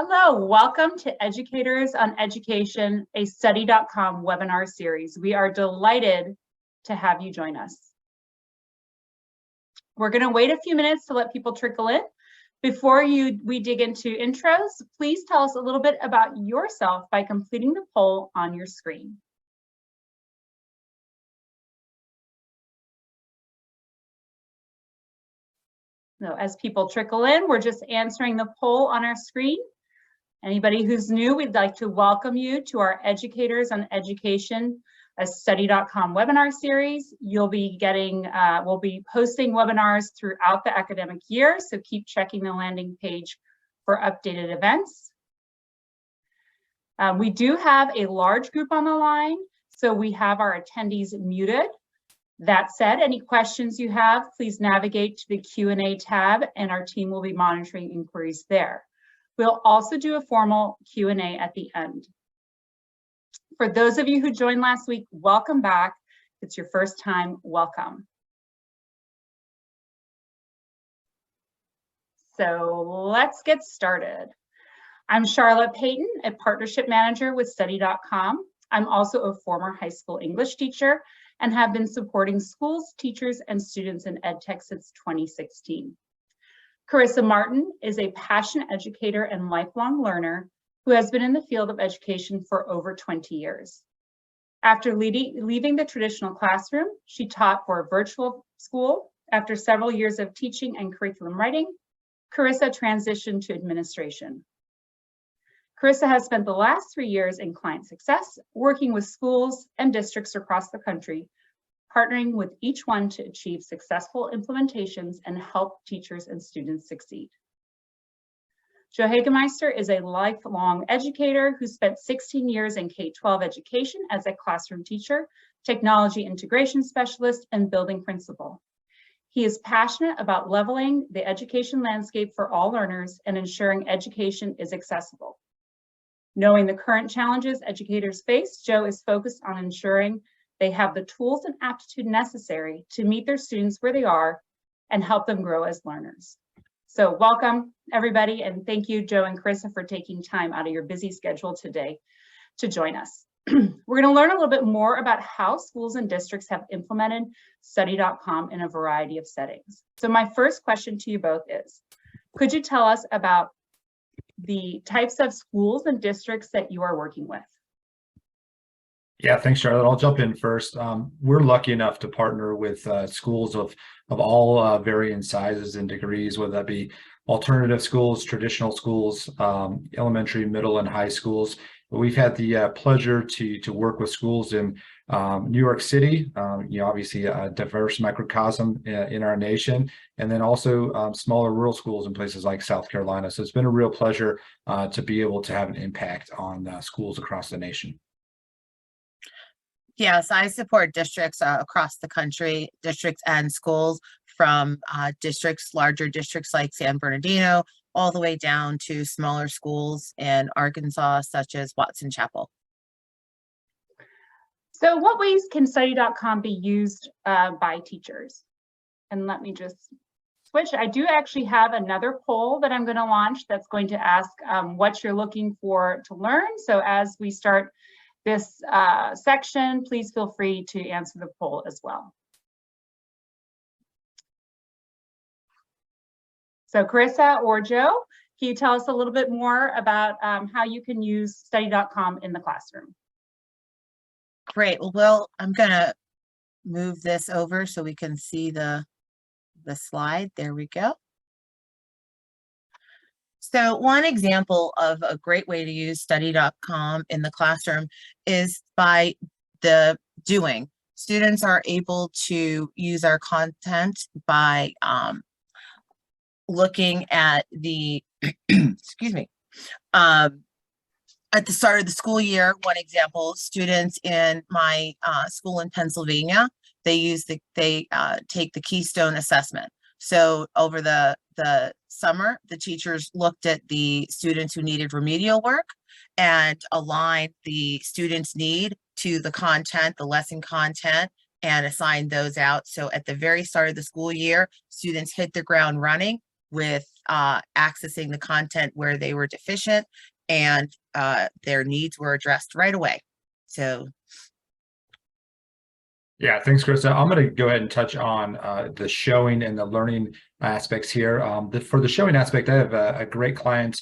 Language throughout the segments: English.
Hello, welcome to Educators on Education, a Study.com webinar series. We are delighted to have you join us. We're going to wait a few minutes to let people trickle in. Before we dig into intros, please tell us a little bit about yourself by completing the poll on your screen. So as people trickle in, we're just answering the poll on our screen. Anybody who's new, we'd like to welcome you to our Educators on Education, a Study.com webinar series. You'll be getting, we'll be posting webinars throughout the academic year, so keep checking the landing page for updated events. We do have a large group on the line, so we have our attendees muted. That said, any questions you have, please navigate to the Q&A tab and our team will be monitoring inquiries there. We'll also do a formal Q&A at the end. For those of you who joined last week, welcome back. If it's your first time, welcome. So let's get started. I'm Charlotte Payton, a partnership manager with Study.com. I'm also a former high school English teacher and have been supporting schools, teachers, and students in EdTech since 2016. Carisa Martin is a passionate educator and lifelong learner who has been in the field of education for over 20 years. After leaving the traditional classroom, she taught for a virtual school. After several years of teaching and curriculum writing, Carisa transitioned to administration. Carisa has spent the last 3 years in client success, working with schools and districts across the country, partnering with each one to achieve successful implementations and help teachers and students succeed. Joe Hagemeister is a lifelong educator who spent 16 years in K-12 education as a classroom teacher, technology integration specialist, and building principal. He is passionate about leveling the education landscape for all learners and ensuring education is accessible. Knowing the current challenges educators face, Joe is focused on ensuring they have the tools and aptitude necessary to meet their students where they are and help them grow as learners. So welcome everybody, and thank you, Joe and Carisa, for taking time out of your busy schedule today to join us. We're going to learn a little bit more about how schools and districts have implemented Study.com in a variety of settings. So my first question to you both is, could you tell us about the types of schools and districts that you are working with? Yeah, thanks, Charlotte. I'll jump in first. We're lucky enough to partner with schools of all varying sizes and degrees, whether that be alternative schools, traditional schools, elementary, middle, and high schools. But we've had the pleasure to work with schools in New York City, obviously a diverse microcosm in our nation, and then also smaller rural schools in places like South Carolina. So it's been a real pleasure to be able to have an impact on schools across the nation. Yes, I support districts across the country, districts and schools from larger districts like San Bernardino, all the way down to smaller schools in Arkansas, such as Watson Chapel. So what ways can Study.com be used by teachers? And let me just switch. I do actually have another poll that I'm going to launch that's going to ask what you're looking for to learn. So as we start this section, please feel free to answer the poll as well. So Carisa or Joe, can you tell us a little bit more about how you can use Study.com in the classroom? Great. Well, I'm going to move this over so we can see the slide. There we go. So one example of a great way to use Study.com in the classroom is by the doing. Students are able to use our content by looking at the, excuse me, at the start of the school year. One example, students in my school in Pennsylvania, they take the Keystone assessment. So over the summer, the teachers looked at the students who needed remedial work and aligned the students' need to the content, the lesson content, and assigned those out. So at the very start of the school year, students hit the ground running with accessing the content where they were deficient, and their needs were addressed right away. So yeah, thanks, Carisa. I'm going to go ahead and touch on the showing and the learning aspects here. For the showing aspect, I have a great client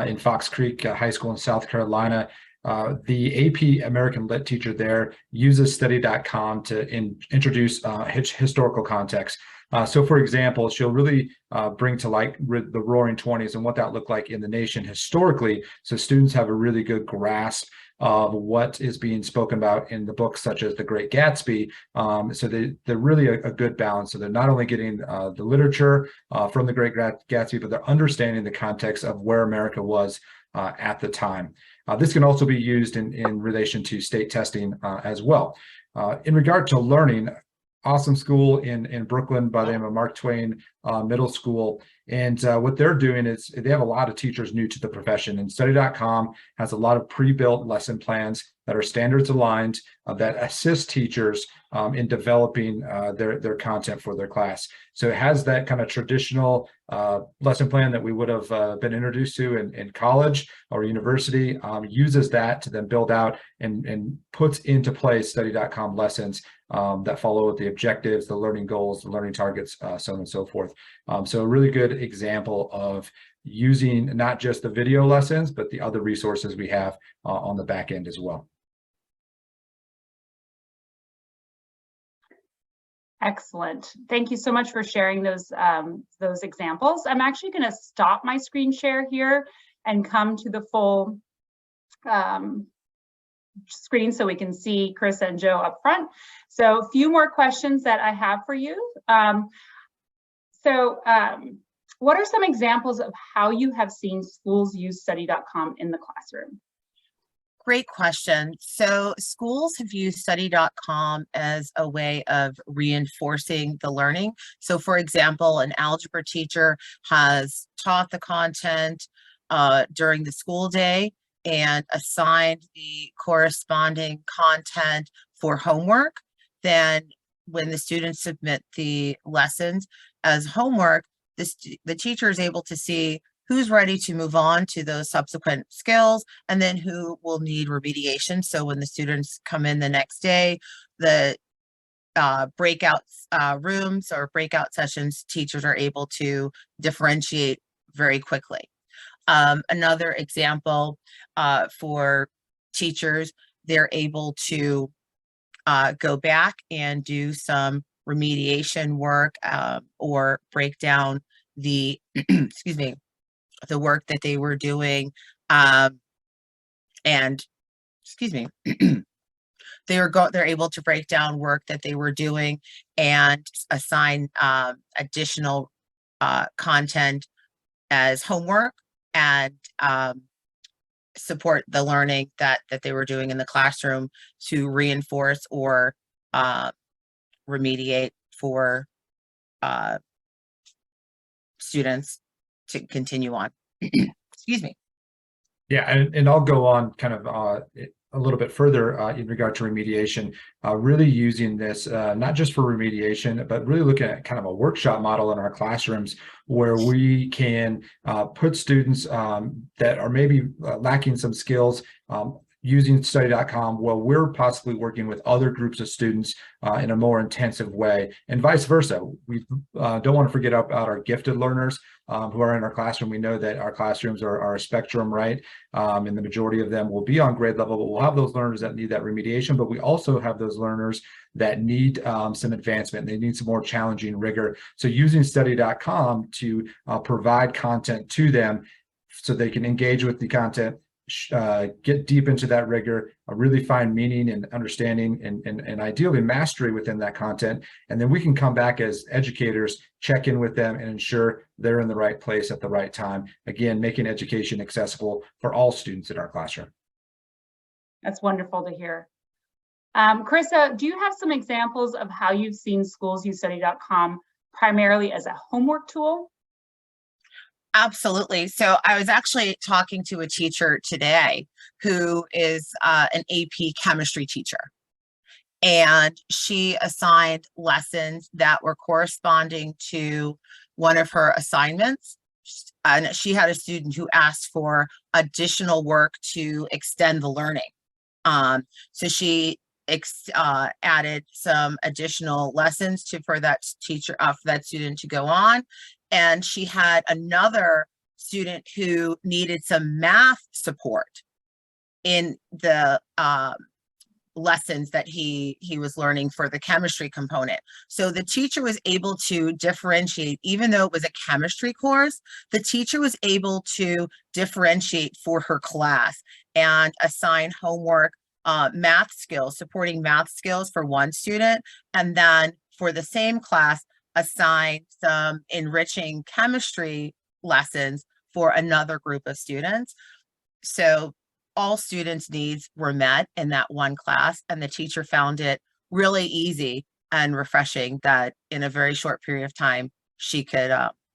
in Fox Creek High School in South Carolina. The AP American Lit teacher there uses Study.com to introduce historical context. So, for example, she'll really bring to light the Roaring '20s and what that looked like in the nation historically, so students have a really good grasp of what is being spoken about in the books such as The Great Gatsby. So they're really a good balance. So they're not only getting the literature from The Great Gatsby, but they're understanding the context of where America was at the time. This can also be used in relation to state testing as well. In regard to learning, awesome school in Brooklyn by the name of Mark Twain Middle School. And what they're doing is they have a lot of teachers new to the profession, and Study.com has a lot of pre-built lesson plans that are standards aligned that assist teachers in developing their content for their class. So it has that kind of traditional lesson plan that we would have been introduced to in college or university, uses that to then build out and puts into place Study.com lessons that follow the objectives, the learning goals, the learning targets, so on and so forth. So a really good example of using not just the video lessons, but the other resources we have on the back end as well. Excellent. Thank you so much for sharing those examples. I'm actually going to stop my screen share here and come to the full screen so we can see Carisa and Joe up front. So a few more questions that I have for you. What are some examples of how you have seen schools use Study.com in the classroom? great question. So schools have used Study.com as a way of reinforcing the learning. So for example, an algebra teacher has taught the content during the school day and assigned the corresponding content for homework. Then when the students submit the lessons as homework, the teacher is able to see who's ready to move on to those subsequent skills, and then who will need remediation. So when the students come in the next day, the breakout rooms or breakout sessions, teachers are able to differentiate very quickly. Another example for teachers, they're able to go back and do some remediation work or break down the excuse me, the work that they were doing, and excuse me, they're able to break down work that they were doing and assign additional content as homework and support the learning that they were doing in the classroom to reinforce or remediate for students to continue on. Excuse me. Yeah, and I'll go on kind of a little bit further in regard to remediation, really using this not just for remediation, but really looking at kind of a workshop model in our classrooms where we can put students that are maybe lacking some skills using Study.com while we're possibly working with other groups of students in a more intensive way, and vice versa. We don't want to forget about our gifted learners who are in our classroom. We know that our classrooms are a spectrum, right? And the majority of them will be on grade level, but we'll have those learners that need that remediation, but we also have those learners that need some advancement. They need some more challenging rigor. So using Study.com to provide content to them so they can engage with the content, get deep into that rigor, really find meaning and understanding and ideally mastery within that content. And then we can come back as educators, check in with them and ensure they're in the right place at the right time. Again, making education accessible for all students in our classroom. That's wonderful to hear. Carisa, do you have some examples of how you've seen schools use Study.com primarily as a homework tool? Absolutely. So I was actually talking to a teacher today who is an AP chemistry teacher, and she assigned lessons that were corresponding to one of her assignments and she had a student who asked for additional work to extend the learning. So she added some additional lessons for that teacher, for that student to go on. And she had another student who needed some math support in the lessons that he was learning for the chemistry component. So the teacher was able to differentiate, even though it was a chemistry course, the teacher was able to differentiate for her class and assign homework, math skills, supporting math skills for one student, and then for the same class, assign some enriching chemistry lessons for another group of students. So all students' needs were met in that one class, and the teacher found it really easy and refreshing that in a very short period of time, she could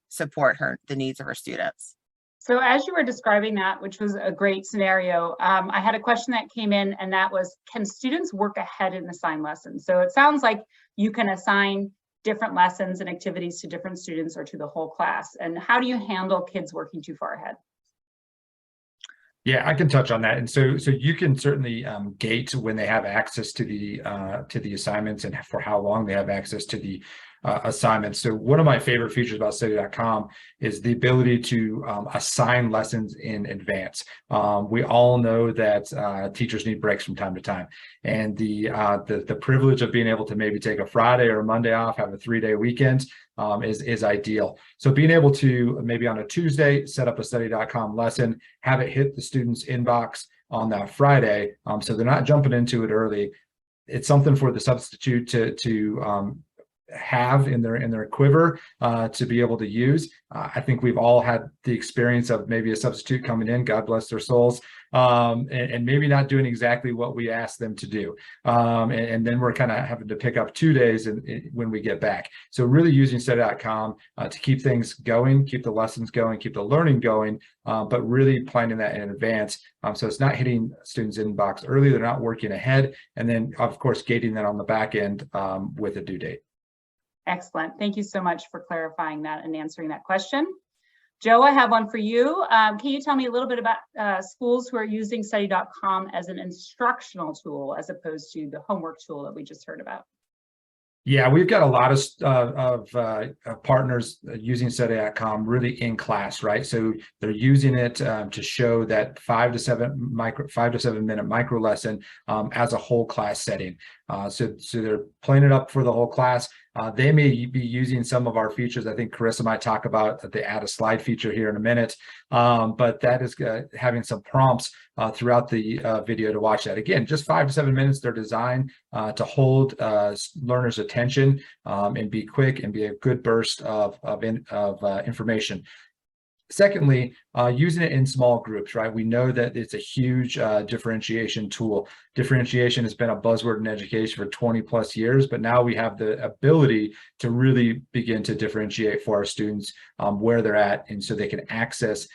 support the needs of her students. So as you were describing that, which was a great scenario, I had a question that came in, and that was, can students work ahead and assign lessons? So it sounds like you can assign different lessons and activities to different students or to the whole class. And how do you handle kids working too far ahead? Yeah, I can touch on that. And so you can certainly gate when they have access to the assignments and for how long they have access to the assignments. So one of my favorite features about Study.com is the ability to assign lessons in advance. We all know that teachers need breaks from time to time, and the privilege of being able to maybe take a Friday or a Monday off, have a 3-day weekend, is ideal. So being able to maybe on a Tuesday set up a Study.com lesson, have it hit the student's inbox on that Friday, so they're not jumping into it early. It's something for the substitute to have in their quiver to be able to use. I think we've all had the experience of maybe a substitute coming in, God bless their souls, and maybe not doing exactly what we asked them to do. And then we're kind of having to pick up 2 days when we get back. So really using Study.com to keep things going, keep the lessons going, keep the learning going, but really planning that in advance. So it's not hitting students' inbox early, they're not working ahead, and then of course gating that on the back end with a due date. Excellent. Thank you so much for clarifying that and answering that question. Joe, I have one for you. Can you tell me a little bit about schools who are using Study.com as an instructional tool as opposed to the homework tool that we just heard about? Yeah, we've got a lot of partners using Study.com really in class, right? So they're using it to show that 5 to 7 minute micro lesson as a whole class setting. So they're playing it up for the whole class. They may be using some of our features. I think Carissa might talk about the add a slide feature here in a minute, but that is having some prompts throughout the video to watch that. Again, just 5 to 7 minutes. They're designed to hold learners' attention and be quick and be a good burst of information. Secondly, using it in small groups, right? We know that it's a huge differentiation tool. Differentiation has been a buzzword in education for 20 plus years, but now we have the ability to really begin to differentiate for our students where they're at, and so they can access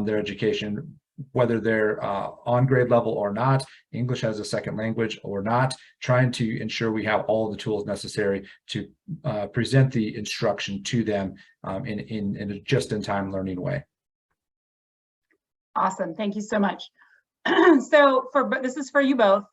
their education, whether they're on grade level or not, English as a second language or not, trying to ensure we have all the tools necessary to present the instruction to them in a just-in-time learning way. Awesome. Thank you so much. So this is for you both.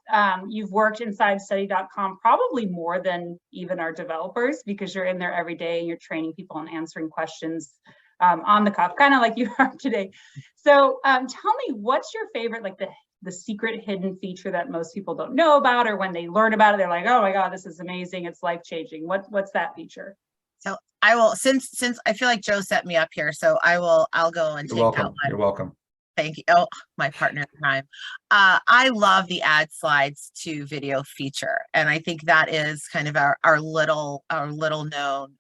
You've worked inside Study.com probably more than even our developers, because you're in there every day and you're training people and answering questions on the cuff, kind of like you are today. So tell me, what's your favorite, like the secret hidden feature that most people don't know about, or when they learn about it, they're like, oh my God, this is amazing, it's life-changing. What's that feature? So I will, since I feel like Joe set me up here, so I'll go and take that one. You're welcome. Thank you. Oh, my partner in crime. I love the add slides to video feature, and I think that is kind of our little known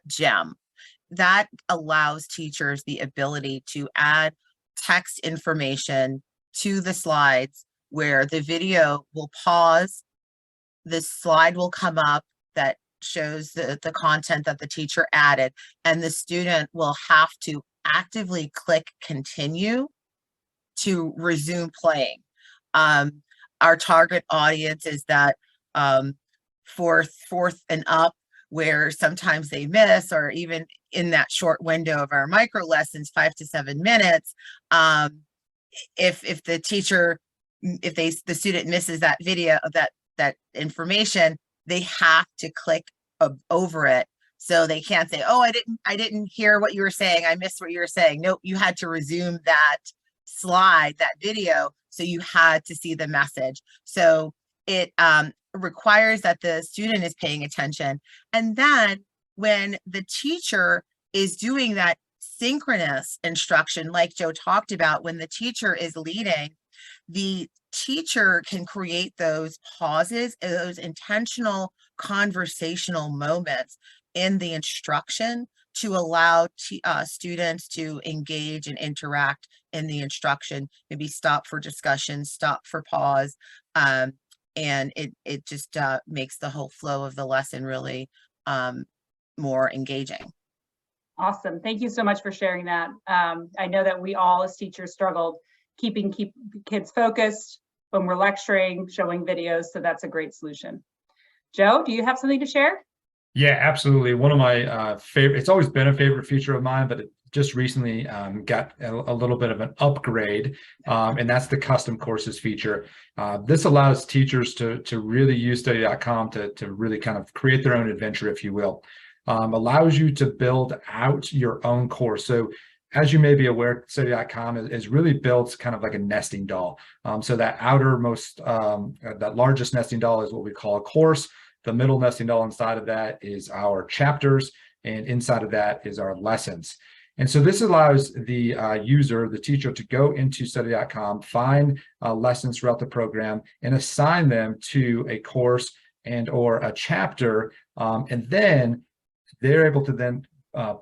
gem that allows teachers the ability to add text information to the slides, where the video will pause, the slide will come up that shows the content that the teacher added, and the student will have to actively click continue to resume playing. Our target audience is that fourth and up, where sometimes they miss, or even in that short window of our micro lessons, 5 to 7 minutes, if the teacher, the student misses that video, that information, they have to click over it. So they can't say, oh, I didn't hear what you were saying, I missed what you were saying. Nope, you had to resume that slide, that video, so you had to see the message. So it requires that the student is paying attention. And then when the teacher is doing that synchronous instruction, like Joe talked about, when the teacher is leading, the teacher can create those pauses, those intentional conversational moments in the instruction to allow students to engage and interact in the instruction, maybe stop for discussion, stop for pause, and it just makes the whole flow of the lesson really more engaging. Awesome. Thank you so much for sharing that. I know that we all as teachers struggled keeping kids focused when we're lecturing, showing videos, so that's a great solution. Joe, do you have something to share? Yeah, absolutely. One of my favorite, it's always been a favorite feature of mine, but it just recently got a little bit of an upgrade, and that's the custom courses feature. This allows teachers to really use Study.com to really kind of create their own adventure, if you will. Allows you to build out your own course. So as you may be aware, Study.com is really built kind of like a nesting doll. So that outermost, that largest nesting doll is what we call a course. The middle nesting doll inside of that is our chapters, and inside of that is our lessons. And so this allows the user, the teacher, to go into Study.com, find lessons throughout the program, and assign them to a course and or a chapter, and then they're able to then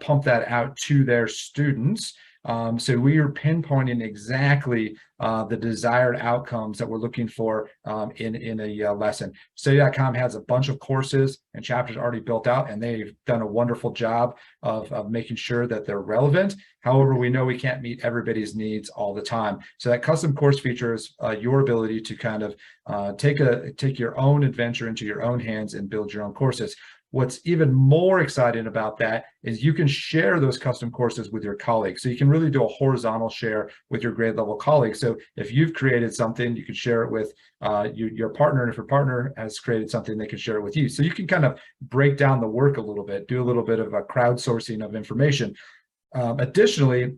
pump that out to their students. So we are pinpointing exactly the desired outcomes that we're looking for in a lesson. Study.com has a bunch of courses and chapters already built out, and they've done a wonderful job of making sure that they're relevant. However, we know we can't meet everybody's needs all the time. So that custom course feature is your ability to kind of take your own adventure into your own hands and build your own courses. What's even more exciting about that is you can share those custom courses with your colleagues. So you can really do a horizontal share with your grade level colleagues. So if you've created something, you can share it with your partner. And if your partner has created something, they can share it with you. So you can kind of break down the work a little bit, do a little bit of a crowdsourcing of information. Additionally,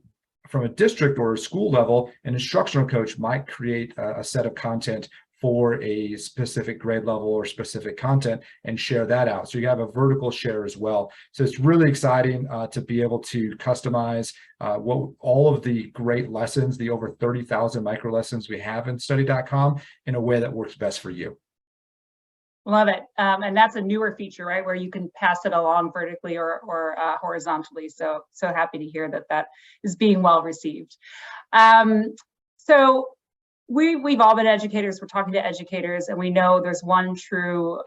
from a district or a school level, an instructional coach might create a set of content for a specific grade level or specific content and share that out. So you have a vertical share as well. So it's really exciting to be able to customize all of the great lessons, the over 30,000 micro lessons we have in Study.com, in a way that works best for you. Love it. And that's a newer feature, right? Where you can pass it along vertically or horizontally. So happy to hear that is being well received. So we've all been educators. We're talking to educators, and we know there's one true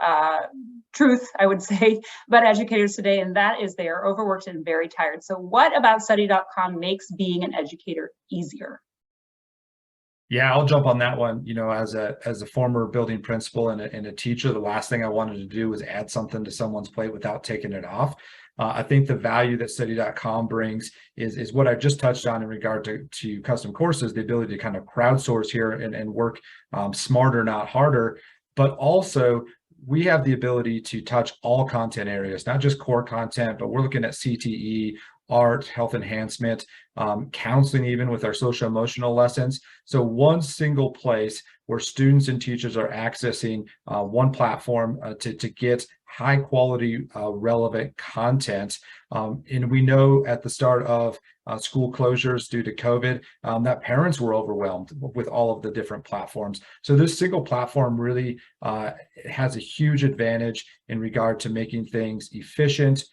truth, I would say, about educators today, and that is they are overworked and very tired. So what about Study.com makes being an educator easier? Yeah, I'll jump on that one. You know, as a former building principal and a teacher, the last thing I wanted to do was add something to someone's plate without taking it off. I think the value that Study.com brings is what I just touched on in regard to custom courses, the ability to kind of crowdsource here and work smarter, not harder, but also we have the ability to touch all content areas, not just core content, but we're looking at CTE, art, health enhancement, counseling, even with our social emotional lessons. So one single place where students and teachers are accessing one platform to get high quality, relevant content. And we know at the start of school closures due to COVID, that parents were overwhelmed with all of the different platforms. So this single platform really has a huge advantage in regard to making things efficient.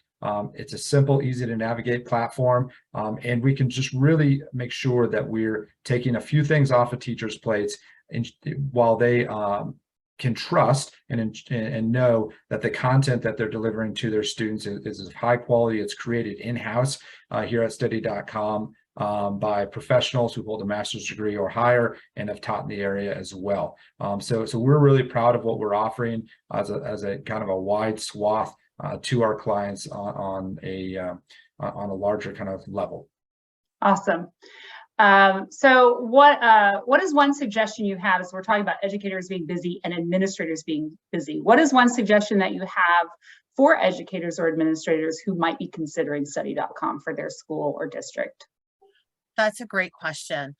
It's a simple, easy to navigate platform, and we can just really make sure that we're taking a few things off of teachers' plates while they can trust and know that the content that they're delivering to their students is of high quality. It's created in-house here at Study.com by professionals who hold a master's degree or higher and have taught in the area as well. So we're really proud of what we're offering as a kind of a wide swath to our clients on a larger kind of level. Awesome. So what is one suggestion you have, as we're talking about educators being busy and administrators being busy? What is one suggestion that you have for educators or administrators who might be considering Study.com for their school or district? That's a great question.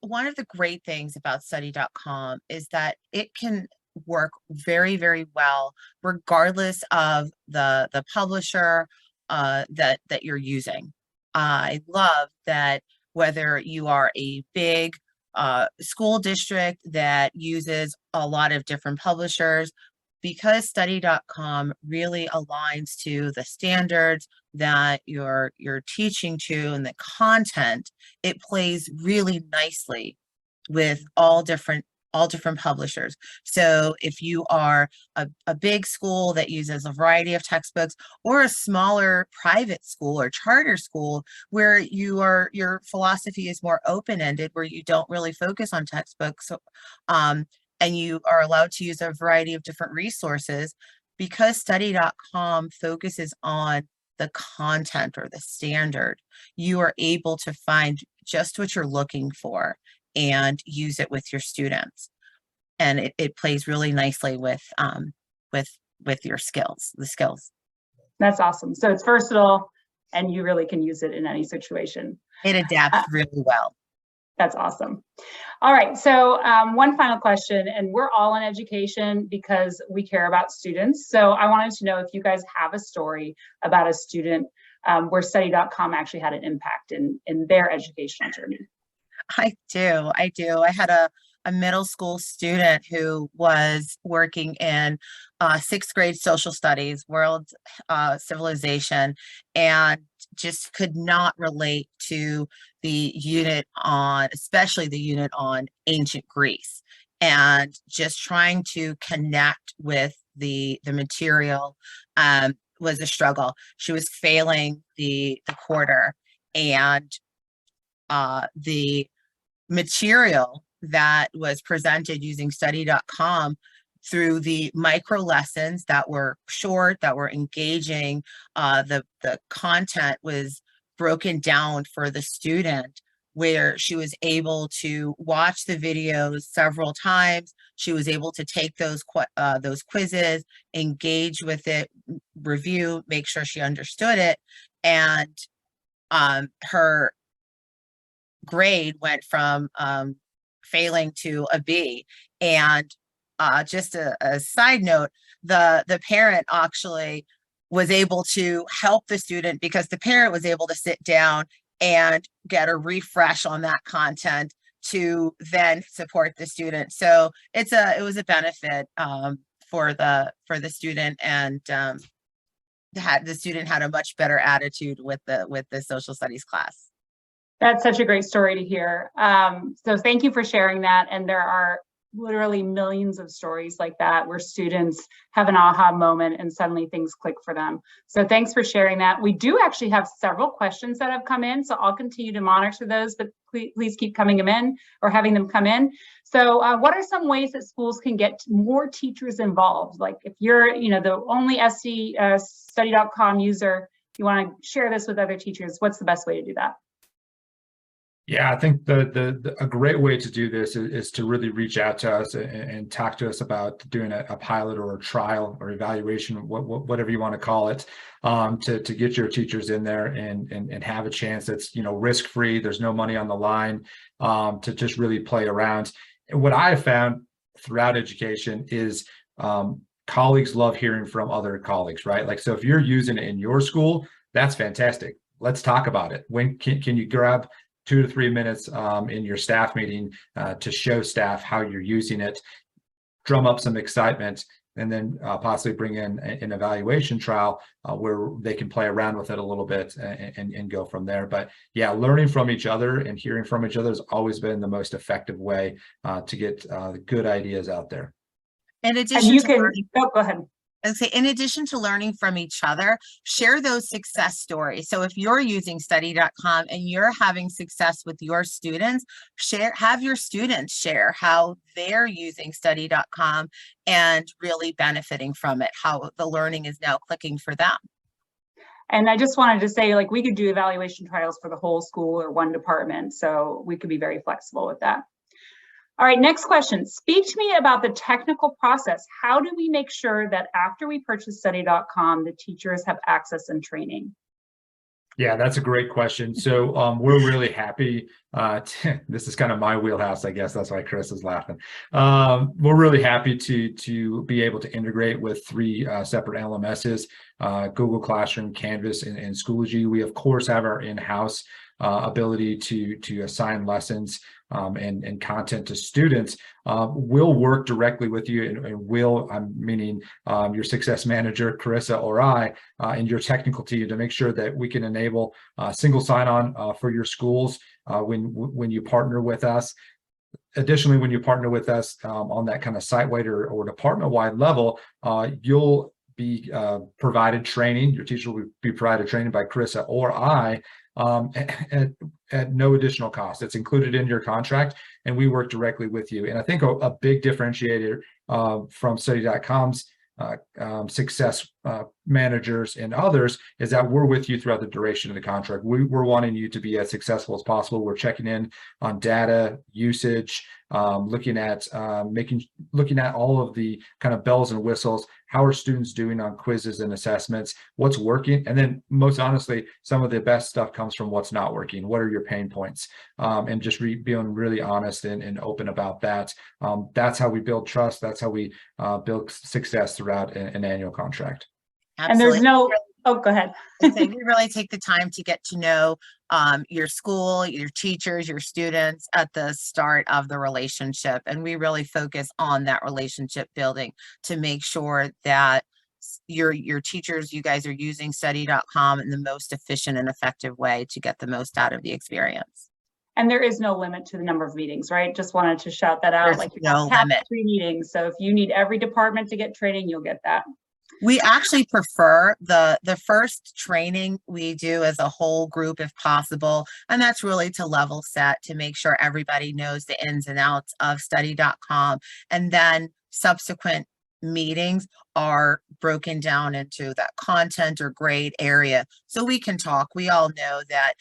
One of the great things about Study.com is that it can work very, very well, regardless of the publisher that you're using. I love that whether you are a big school district that uses a lot of different publishers, because Study.com really aligns to the standards that you're teaching to and the content, it plays really nicely with all different publishers. So if you are a big school that uses a variety of textbooks, or a smaller private school or charter school where your philosophy is more open-ended, where you don't really focus on textbooks, and you are allowed to use a variety of different resources, because Study.com focuses on the content or the standard, you are able to find just what you're looking for and use it with your students. And it plays really nicely with your skills, the skills. That's awesome. So it's versatile and you really can use it in any situation. It adapts really well. That's awesome. All right, so one final question, and we're all in education because we care about students. So I wanted to know if you guys have a story about a student where Study.com actually had an impact in their educational journey. I do. I had a middle school student who was working in 6th grade social studies, world civilization, and just could not relate to the unit on, especially the unit on ancient Greece, and just trying to connect with the material was a struggle. She was failing the quarter, and the material that was presented using Study.com through the micro lessons that were short, that were engaging, the content was broken down for the student, where she was able to watch the videos several times. She was able to take those quizzes, engage with it, review, make sure she understood it, and her grade went from failing to a B. And just a side note, the parent actually was able to help the student, because the parent was able to sit down and get a refresh on that content to then support the student. So it was a benefit for the student, and the student had a much better attitude with the social studies class. That's such a great story to hear. So thank you for sharing that. And there are literally millions of stories like that where students have an aha moment and suddenly things click for them. So thanks for sharing that. We do actually have several questions that have come in, so I'll continue to monitor those, but please keep coming them in, or having them come in. So what are some ways that schools can get more teachers involved? Like if you're the only Study.com user, you want to share this with other teachers, what's the best way to do that? Yeah, I think a great way to do this is to really reach out to us and talk to us about doing a pilot or a trial or evaluation, whatever you want to call it, to get your teachers in there and have a chance that's risk-free. There's no money on the line, to just really play around. And what I have found throughout education is colleagues love hearing from other colleagues, right? Like, so if you're using it in your school, that's fantastic. Let's talk about it. When can you grab 2 to 3 minutes in your staff meeting to show staff how you're using it, drum up some excitement, and then possibly bring in an evaluation trial where they can play around with it a little bit and go from there. But yeah, learning from each other and hearing from each other has always been the most effective way to get good ideas out there. In addition, and you can go ahead. And say, in addition to learning from each other, share those success stories. So if you're using Study.com and you're having success with your students, have your students share how they're using Study.com and really benefiting from it, how the learning is now clicking for them. And I just wanted to say, like, we could do evaluation trials for the whole school or one department, so we could be very flexible with that. All right, next question. Speak to me about the technical process. How do we make sure that after we purchase Study.com, the teachers have access and training? Yeah, that's a great question. So we're really happy. This is kind of my wheelhouse, I guess. That's why Chris is laughing. We're really happy to be able to integrate with 3 separate LMSs, Google Classroom, Canvas, and Schoology. We, of course, have our in-house ability to assign lessons and content to students. We'll work directly with you, and I'm meaning your success manager, Carisa, or I, and your technical team, to make sure that we can enable single sign-on for your schools when you partner with us. Additionally, when you partner with us on that kind of site-wide or department-wide level, you'll be provided training. Your teacher will be provided training by Carisa or I at no additional cost. It's included in your contract, and we work directly with you. And I think a big differentiator from Study.com's success managers and others is that we're with you throughout the duration of the contract. We're wanting you to be as successful as possible. We're checking in on data usage, looking at all of the kind of bells and whistles. How are students doing on quizzes and assessments? What's working? And then, most honestly, some of the best stuff comes from what's not working. What are your pain points? And just being really honest and open about that. That's how we build trust. That's how we build success throughout an annual contract. Absolutely. And there's no, oh, go ahead. We really take the time to get to know your school, your teachers, your students at the start of the relationship. And we really focus on that relationship building to make sure that your teachers, you guys are using Study.com in the most efficient and effective way to get the most out of the experience. And there is no limit to the number of meetings, right? Just wanted to shout that out. There's like no limit. 3 meetings. So if you need every department to get training, you'll get that. We actually prefer the first training we do as a whole group if possible. And that's really to level set, to make sure everybody knows the ins and outs of Study.com. And then subsequent meetings are broken down into that content or grade area. So we can talk. We all know that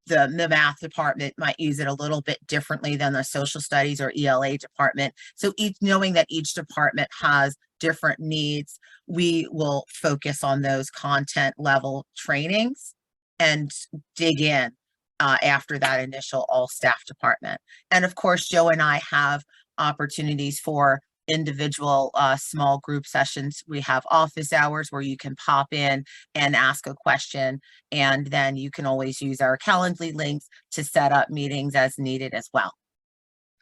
the math department might use it a little bit differently than the social studies or ELA department. So knowing that each department has different needs, we will focus on those content level trainings and dig in after that initial all staff department. And of course, Joe and I have opportunities for individual small group sessions. We have office hours where you can pop in and ask a question, and then you can always use our Calendly links to set up meetings as needed as well.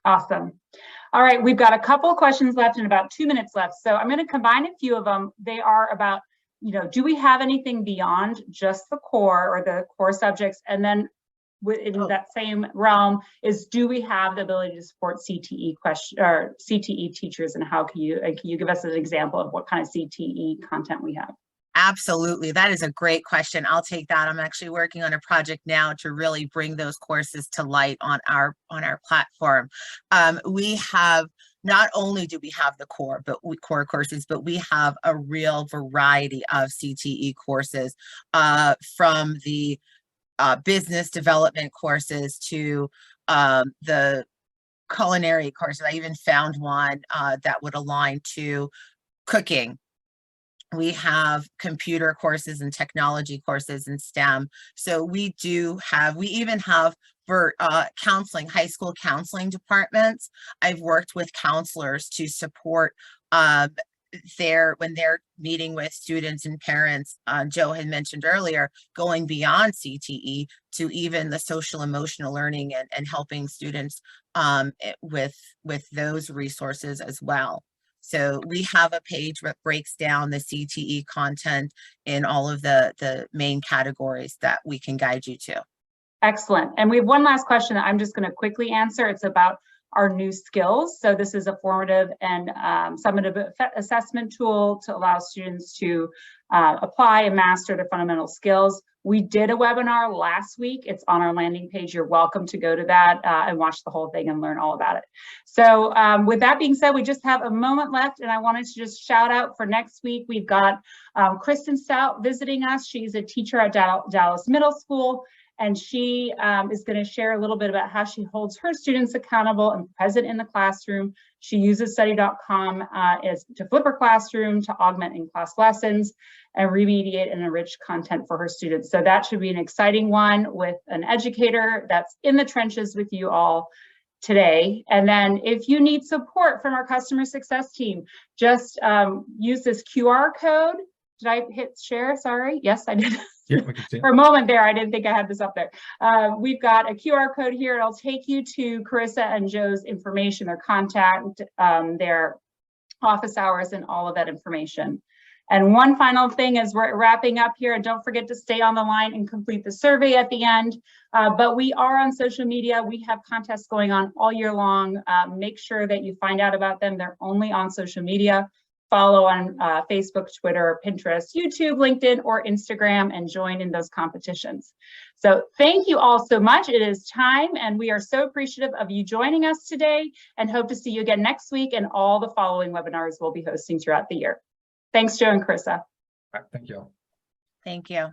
Awesome. All right, we've got a couple of questions left and about 2 minutes left. So I'm going to combine a few of them. They are about, do we have anything beyond just the core or the core subjects? And then within that same realm is, do we have the ability to support CTE CTE teachers, and how can you give us an example of what kind of CTE content we have? Absolutely. That is a great question. I'll take that. I'm actually working on a project now to really bring those courses to light on our platform. We have, not only do we have the core courses, but we have a real variety of CTE courses, from the business development courses to the culinary courses. I even found one that would align to cooking. We have computer courses and technology courses in STEM. So we even have for counseling, high school counseling departments. I've worked with counselors to support when they're meeting with students and parents. Joe had mentioned earlier, going beyond CTE to even the social emotional learning and helping students with those resources as well. So we have a page that breaks down the CTE content in all of the main categories that we can guide you to. Excellent. And we have one last question that I'm just going to quickly answer. It's about our new skills. So this is a formative and summative assessment tool to allow students to apply and master their fundamental skills. We did a webinar last week. It's on our landing page. You're welcome to go to that and watch the whole thing and learn all about it. So with that being said, we just have a moment left, and I wanted to just shout out for next week. We've got Kristen Stout visiting us. She's a teacher at Dallas Middle School, and she is going to share a little bit about how she holds her students accountable and present in the classroom. She uses Study.com to flip her classroom, to augment in-class lessons, and remediate and enrich content for her students. So that should be an exciting one with an educator that's in the trenches with you all today. And then if you need support from our customer success team, just use this QR code. Did I hit share? Sorry. Yes, I did. Yeah, we can see it. For a moment there, I didn't think I had this up there. We've got a QR code here. It'll take you to Carisa and Joe's information, their contact, their office hours, and all of that information. And one final thing as we're wrapping up here, and don't forget to stay on the line and complete the survey at the end. But we are on social media. We have contests going on all year long. Make sure that you find out about them. They're only on social media. Follow on Facebook, Twitter, Pinterest, YouTube, LinkedIn, or Instagram, and join in those competitions. So thank you all so much. It is time, and we are so appreciative of you joining us today, and hope to see you again next week and all the following webinars we'll be hosting throughout the year. Thanks, Joe and Carisa. Thank you. Thank you.